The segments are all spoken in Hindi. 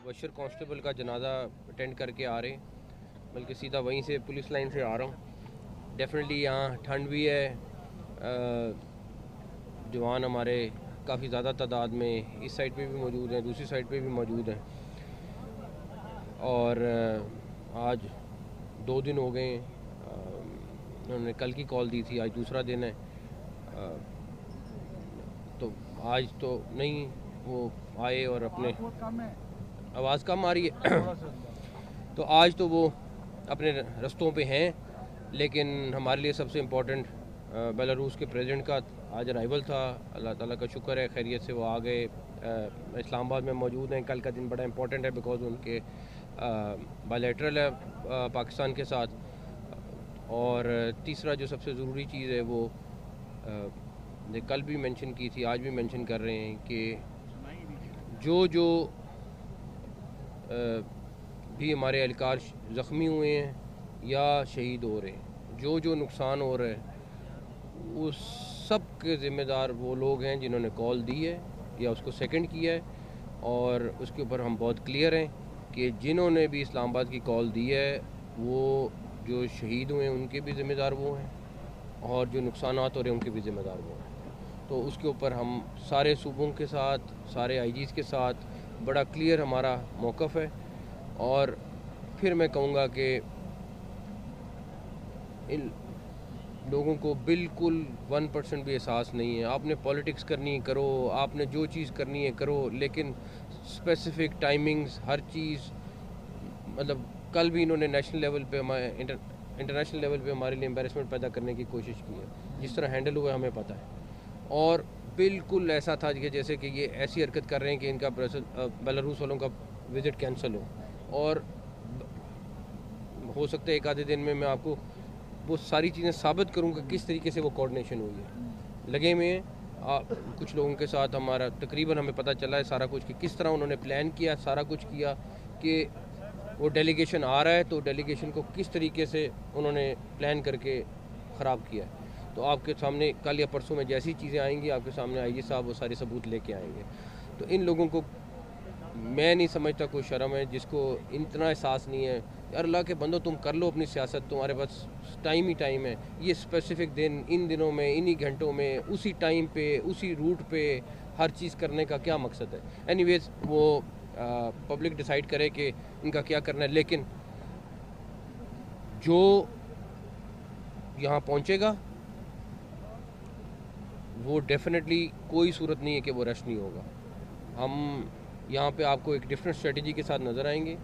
मुबशर कांस्टेबल का जनाजा अटेंड करके आ रहे हैं, बल्कि सीधा वहीं से पुलिस लाइन से आ रहा हूँ। डेफिनेटली यहाँ ठंड भी है, जवान हमारे काफ़ी ज़्यादा तादाद में इस साइड पे भी मौजूद हैं, दूसरी साइड पे भी मौजूद हैं। और आज 2 दिन हो गए, उन्होंने कल की कॉल दी थी, आज दूसरा दिन है। तो आज तो नहीं वो आए और अपने आवाज़ कम आ रही है तो आज तो वो अपने रस्तों पे हैं, लेकिन हमारे लिए सबसे इम्पोर्टेंट बेलारूस के प्रेसिडेंट का आज अराइवल था। अल्लाह ताला का शुक्र है, खैरियत से वो आ गए, इस्लामाबाद में मौजूद हैं। कल का दिन बड़ा इम्पोर्टेंट है बिकॉज उनके बायलैटरल है पाकिस्तान के साथ। और तीसरा जो सबसे ज़रूरी चीज़ है वो कल भी मेंशन की थी, आज भी मेंशन कर रहे हैं कि जो भी हमारे एहलकार ज़ख्मी हुए हैं या शहीद हो रहे हैं, जो नुकसान हो रहा है उस सब के ज़िम्मेदार वो लोग हैं जिन्होंने कॉल दी है या उसको सेकंड किया है। और उसके ऊपर हम बहुत क्लियर हैं कि जिन्होंने भी इस्लामाबाद की कॉल दी है वो जो शहीद हुए हैं उनके भी ज़िम्मेदार वो हैं, और जो नुकसान हो रहे हैं उनके भी ज़िम्मेदार वो हैं। तो उसके ऊपर हम सारे सूबों के साथ, सारे आईजीज़ के साथ बड़ा क्लियर हमारा मौक़िफ़ है। और फिर मैं कहूँगा कि इन लोगों को बिल्कुल 1% भी एहसास नहीं है। आपने पॉलिटिक्स करनी है करो, आपने जो चीज़ करनी है करो, लेकिन स्पेसिफिक टाइमिंग्स हर चीज़, मतलब कल भी इन्होंने नेशनल लेवल पे हमारे इंटरनेशनल लेवल पे हमारे लिए एम्बेरसमेंट पैदा करने की कोशिश की है। जिस तरह हैंडल हुआ हमें पता है, और बिल्कुल ऐसा था कि जैसे कि ये ऐसी हरकत कर रहे हैं कि इनका बेलारूस वालों का विज़िट कैंसिल हो। और हो सकता है एक आधे दिन में मैं आपको वो सारी चीज़ें साबित करूँगा किस तरीके से वो कोऑर्डिनेशन हुई है। लगे हुए हैं कुछ लोगों के साथ हमारा तकरीबन हमें पता चला है सारा कुछ कि किस तरह उन्होंने प्लान किया, सारा कुछ किया कि वो डेलीगेशन आ रहा है तो डेलीगेशन को किस तरीके से उन्होंने प्लान करके ख़राब किया है। तो आपके सामने कल या परसों में जैसी चीज़ें आएंगी आपके सामने आईजी साहब वो सारे सबूत लेके आएंगे। तो इन लोगों को मैं नहीं समझता कोई शर्म है जिसको इतना एहसास नहीं है। यार अल्लाह के बंदो, तुम कर लो अपनी सियासत, तुम्हारे पास टाइम ही टाइम है। ये स्पेसिफिक दिन, इन दिनों में, इन्हीं घंटों में, उसी टाइम पे, उसी रूट पे हर चीज़ करने का क्या मकसद है। एनीवेज वो पब्लिक डिसाइड करे कि इनका क्या करना है, लेकिन जो यहाँ पहुँचेगा वो डेफिनेटली कोई सूरत नहीं है कि वो रश नहीं होगा। हम यहाँ पे आपको एक डिफरेंट स्ट्रेटजी के साथ नज़र आएंगे,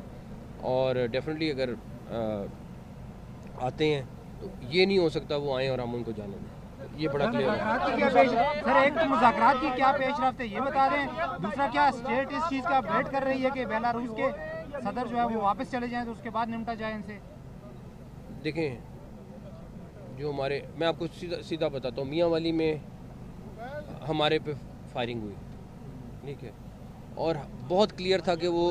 और डेफिनेटली अगर आते हैं तो ये नहीं हो सकता वो आएँ और हम उनको जाने दें। ये बड़ा क्लियर है। सर एक तो मुज़ाकरात की क्या पेशरफ्त है ये बता दें, दूसरा क्या स्टेट इस चीज़ का वेट कर रही है कि बेलारूस के सदर जो है वो वापस चले जाएं तो उसके बाद निपटा जाए इनसे। देखें, जो हमारे, मैं आपको सीधा बताता हूँ, मियाँ वाली में हमारे पे फायरिंग हुई, ठीक है, और बहुत क्लियर था कि वो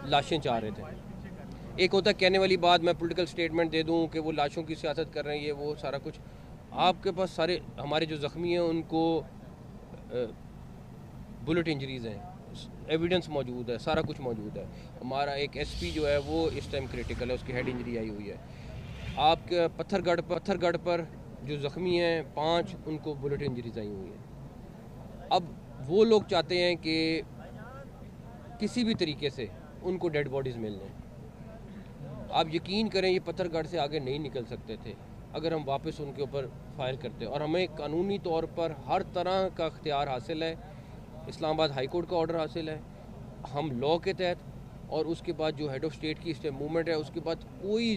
लाशें चाह रहे थे। एक होता कहने वाली बात, मैं पॉलिटिकल स्टेटमेंट दे दूं कि वो लाशों की सियासत कर रहे हैं, ये वो सारा कुछ। आपके पास सारे हमारे जो ज़ख्मी हैं उनको बुलेट इंजरीज़ हैं, एविडेंस मौजूद है, सारा कुछ मौजूद है। हमारा एक एसपी जो है वो इस टाइम क्रिटिकल है, उसकी हेड इंजरी आई हुई है। आपके पत्थरगढ़ पर जो ज़ख्मी हैं 5, उनको बुलेट इंजरीज आई हुई हैं। अब वो लोग चाहते हैं कि किसी भी तरीके से उनको डेड बॉडीज़ मिल जाएँ। आप यकीन करें ये पत्थरगढ़ से आगे नहीं निकल सकते थे अगर हम वापस उनके ऊपर फायर करते, और हमें कानूनी तौर पर हर तरह का इख्तियार हासिल है। इस्लामाबाद हाई कोर्ट का ऑर्डर हासिल है, हम लॉ के तहत, और उसके बाद जो हेड ऑफ स्टेट की स्टेट मूवमेंट है, उसके बाद कोई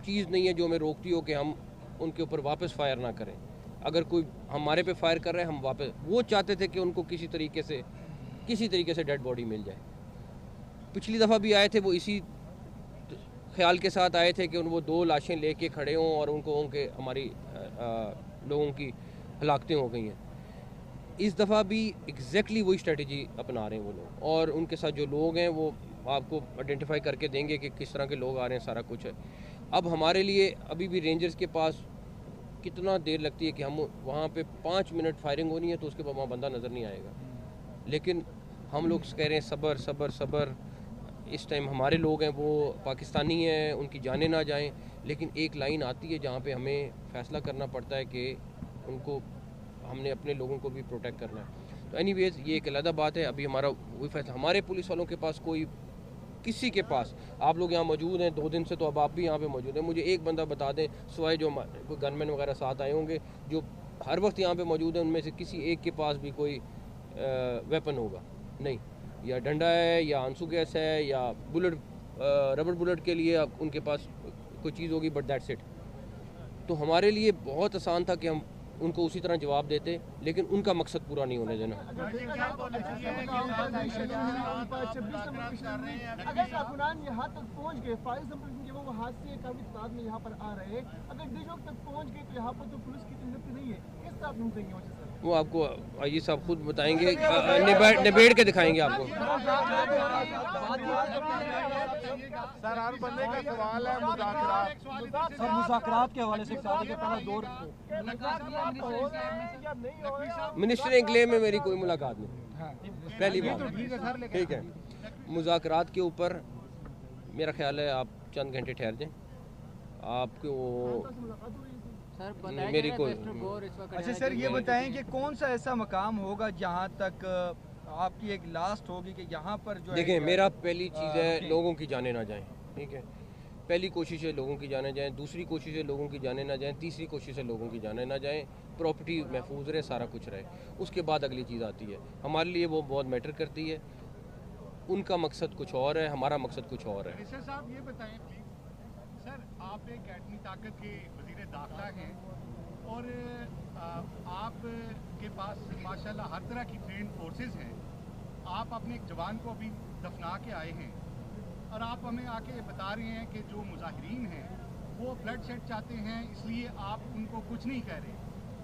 चीज़ नहीं है जो हमें रोकती हो कि हम उनके ऊपर वापस फायर ना करें। अगर कोई हमारे पे फायर कर रहे हैं हम वापस, वो चाहते थे कि उनको किसी तरीके से डेड बॉडी मिल जाए। पिछली दफ़ा भी आए थे वो इसी ख्याल के साथ आए थे कि वो 2 लाशें लेके खड़े हों और उनके हमारी लोगों की हलाकतें हो गई हैं। इस दफ़ा भी एग्जैक्टली वही स्ट्रेटजी अपना रहे हैं वो लोग, और उनके साथ जो लोग हैं वो आपको आइडेंटिफाई करके देंगे कि किस तरह के लोग आ रहे हैं, सारा कुछ है। अब हमारे लिए अभी भी रेंजर्स के पास कितना देर लगती है कि हम वहाँ पे 5 मिनट फायरिंग होनी है तो उसके बाद वहाँ बंदा नज़र नहीं आएगा, लेकिन हम लोग कह रहे हैं सब्र सब्र सब्र। इस टाइम हमारे लोग हैं वो पाकिस्तानी हैं, उनकी जाने ना जाएं, लेकिन एक लाइन आती है जहाँ पे हमें फ़ैसला करना पड़ता है कि उनको हमने अपने लोगों को भी प्रोटेक्ट करना है। तो एनीवेज ये एक अलग बात है। अभी हमारा वही फैसला, हमारे पुलिस वालों के पास कोई, किसी के पास, आप लोग यहाँ मौजूद हैं 2 दिन से, तो अब आप भी यहाँ पे मौजूद हैं, मुझे एक बंदा बता दें सिवाय जो कोई गनमैन वगैरह साथ आए होंगे जो हर वक्त यहाँ पे मौजूद हैं, उनमें से किसी एक के पास भी कोई वेपन होगा? नहीं, या डंडा है या आंसू गैस है या बुलेट, रबर बुलेट के लिए उनके पास कोई चीज़ होगी, बट दैट्स इट। तो हमारे लिए बहुत आसान था कि हम उनको उसी तरह जवाब देते, लेकिन उनका मकसद पूरा नहीं होने देना। अगर कारकुनान यहाँ तक पहुँच गए, फॉर एग्जाम्पल वो वहाँ से काफ़ी तादाद में यहाँ पर आ रहे हैं, अगर डिशोक तक पहुँच गए तो यहाँ पर तो पुलिस की तनख्वाह नहीं है, किस तरह हम कहेंगे वजह से? वो आपको आइए साहब खुद बताएंगे, निबेड़ के दिखाएंगे आपको। सर हर बंदे का सवाल है मुज़ाकरात। सर मुज़ाकरात के हवाले से शादी के पहला दौर मिनिस्टर क्लेम में मेरी कोई मुलाकात नहीं, पहली बात। ठीक है, मुज़ाकरात के ऊपर मेरा ख्याल है आप चंद घंटे ठहर जाएं, आपको मेरी कोई। अच्छा सर ये बताएं कि कौन सा ऐसा मकाम होगा जहां तक आपकी एक लास्ट होगी कि यहाँ पर जो देखें, मेरा पहली चीज़ है लोगों की जाने ना जाएं। ठीक है, पहली कोशिश है लोगों की जाने जाएं, दूसरी कोशिश है लोगों की जाने ना जाएं, तीसरी कोशिश है लोगों की जाने ना जाएं, प्रॉपर्टी महफूज रहे, सारा कुछ रहे। उसके बाद अगली चीज़ आती है, हमारे लिए वो बहुत मैटर करती है। उनका मकसद कुछ और है, हमारा मकसद कुछ और है। सर साहब ये बताएं प्लीज, सर आप एक एटमी ताकत के वज़ीर दाखिला हैं और आप के पास माशाल्लाह हर तरह की ट्रेन फोर्सेस हैं। आप अपने एक जवान को अभी दफना के आए हैं और आप हमें आके बता रहे हैं कि जो मुजाहिरीन हैं वो ब्लड शेड चाहते हैं, इसलिए आप उनको कुछ नहीं कह रहे,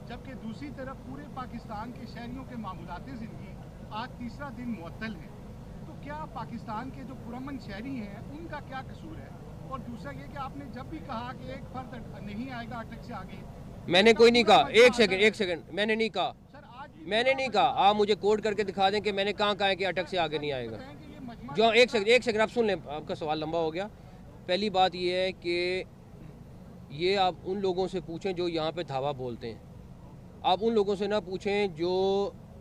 जबकि दूसरी तरफ पूरे पाकिस्तान के शहरियों के मामूलात ज़िंदगी आज तीसरा दिन मुअत्तल है। तो क्या पाकिस्तान के जो पुरअमन शहरी हैं उनका क्या कसूर है? और दूसरा ये कि आपने जब भी कहा कि एक फर्द नहीं आएगा अटक से आगे, मैंने कोई नहीं कहा। एक सेकंड, मैंने नहीं कहा, मैंने नहीं कहा। आप मुझे कोड करके दिखा दें कि मैंने कहाँ कहा है कि अटक से आगे नहीं आएगा। जो एक सेकंड आप सुन लें, आपका सवाल लंबा हो गया। पहली बात ये है कि ये आप उन लोगों से पूछें जो यहाँ पे धावा बोलते हैं, आप उन लोगों से ना पूछें जो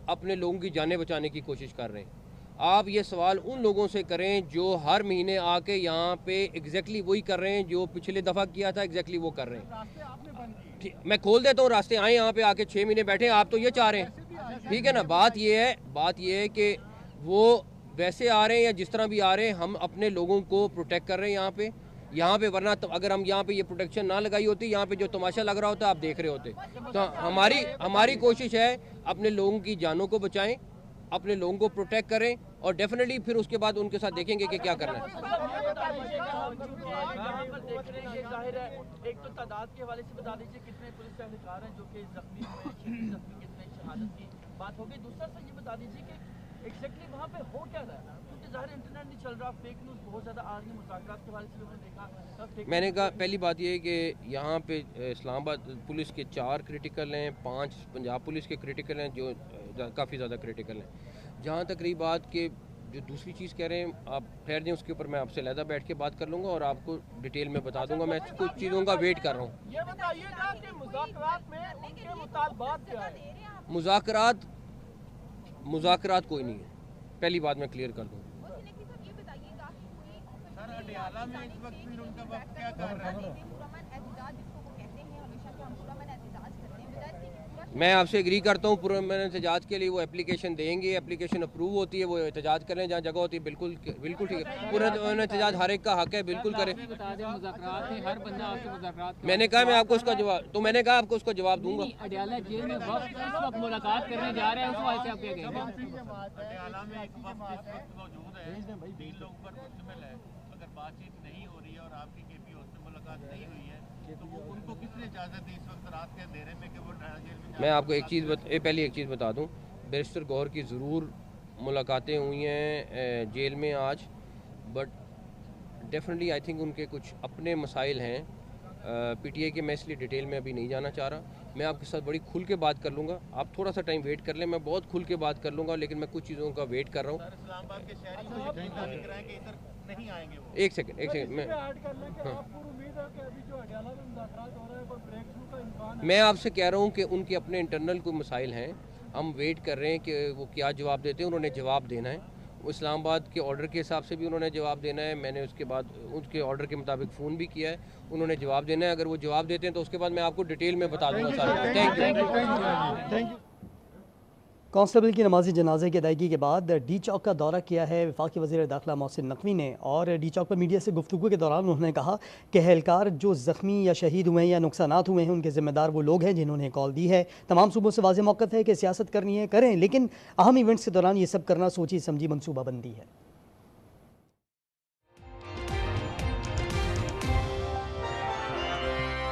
अपने लोगों की जानें बचाने की कोशिश कर रहे हैं। आप ये सवाल उन लोगों से करें जो हर महीने आके यहाँ पे एग्जैक्टली वही कर रहे हैं जो पिछले दफ़ा किया था, एग्जैक्टली वो कर रहे हैं। मैं खोल देता हूँ रास्ते, आए यहाँ पे आके 6 महीने बैठे, आप तो ये चाह रहे हैं। ठीक है ना, बात ये है कि वो वैसे आ रहे हैं या जिस तरह भी आ रहे हैं, हम अपने लोगों को प्रोटेक्ट कर रहे हैं यहाँ पे वरना तो अगर हम यहाँ पे ये प्रोटेक्शन ना लगाई होती, यहाँ पे जो तमाशा लग रहा होता आप देख रहे होते। तो हमारी कोशिश है अपने लोगों की जानों को बचाएं, अपने लोगों को प्रोटेक्ट करें और डेफिनेटली फिर उसके बाद उनके साथ देखेंगे कि क्या करना है। एक तो तादाद के हवाले से बता दीजिए कितने पुलिस एहलकार हैं जो कि जख्मी हुए, कितने शहादत की बात हो गई। दूसरा सर ये बता दीजिए कि एग्जैक्टली वहाँ पे हो क्या रहा है, क्योंकि ज़ाहिर इंटरनेट नहीं चल रहा, फेक न्यूज़ बहुत ज़्यादा आ रही है, मुज़ाकरात के हवाले से भी हमने देखा। मैंने कहा पहली बात ये है कि यहाँ पे इस्लामाबाद पुलिस के 4 क्रिटिकल हैं, 5 पंजाब पुलिस के क्रिटिकल हैं जो काफ़ी ज़्यादा क्रिटिकल हैं। जहाँ तक रही बात कि जो दूसरी चीज़ कह रहे हैं, आप ठहर दें, उसके ऊपर मैं आपसे अलहदा बैठ के बात कर लूँगा और आपको डिटेल में बता दूँगा। मैं कुछ चीज़ों का वेट कर रहा हूँ। ये बताइएगा कि मुज़ाकरात में उनके मुतालबात क्या है? मुज़ाकरात कोई नहीं है, पहली बात मैं क्लियर कर दूँ। सर अडियाला में इस वक्त फिर उनका वक्त क्या कर रहा है? मैं आपसे एग्री करता हूँ, पुरअमन एहतजाज के लिए वो एप्लीकेशन देंगे, एप्लीकेशन अप्रूव होती है, वो एहतजाज करें जहाँ जगह होती है। बिल्कुल ठीक है, पुरअमन एहतजाज हर एक का हक है, बिल्कुल करें। मैंने कहा मैं आपको उसका जवाब, तो मैंने कहा आपको उसका जवाब दूंगा। अडियाला जेल में वक्त मुलाकात करने जा रहे हैं, उस वजह से आप क्या कहेंगे? अडियाला में एक वक्त मौजूद है, 3 लोगों पर मुश्तमिल है। अगर बातचीत नहीं हो रही है और आपकी केपी उससे मुलाकात नहीं हुई है तो वो उनको किसने इजाज़त दी इस वक्त रात के अंधेरे में कि वो जेल में? मैं आपको पहले एक चीज़ बता दूं, बैरिस्टर गौहर की ज़रूर मुलाकातें हुई हैं जेल में आज, बट डेफिनेटली आई थिंक उनके कुछ अपने मसाइल हैं पीटीआई के। मैं इसलिए डिटेल में अभी नहीं जाना चाह रहा। मैं आपके साथ बड़ी खुल के बात कर लूँगा, आप थोड़ा सा टाइम वेट कर लें, मैं बहुत खुल के बात कर लूँगा, लेकिन मैं कुछ चीज़ों का वेट कर रहा हूँ। इस्लामाबाद के शहरी को यकीन दाखिल कराएं कि इधर नहीं आएंगे वो। एक सेकंड मैं आपसे कह रहा हूँ कि उनके अपने इंटरनल कोई मसाइल हैं, हम वेट कर रहे हैं कि वो क्या जवाब देते हैं। उन्होंने जवाब देना है, इस्लामाबाद के ऑर्डर के हिसाब से भी उन्होंने जवाब देना है। मैंने उसके बाद उनके ऑर्डर के मुताबिक फ़ोन भी किया है, उन्होंने जवाब देना है। अगर वो जवाब देते हैं तो उसके बाद मैं आपको डिटेल में बता दूंगा सारा। Thank you. कांस्टेबल की नमाजी जनाजे की अदायगी के बाद डी चौक का दौरा किया है वफाकी वज़ीर दाखिला मोहसिन नकवी ने, और डी चौक पर मीडिया से गुफ्तगू के दौरान उन्होंने कहा कि एहलकार जो ज़ख्मी या शहीद हुए हैं या नुकसानात हुए हैं उनके ज़िम्मेदार वो लोग हैं जिन्होंने कॉल दी है। तमाम सूबों से वाज़ेह मौक़िफ़ है कि सियासत करनी है करें, लेकिन अहम इवेंट्स के दौरान ये सब करना सोची समझी मनसूबाबंदी है।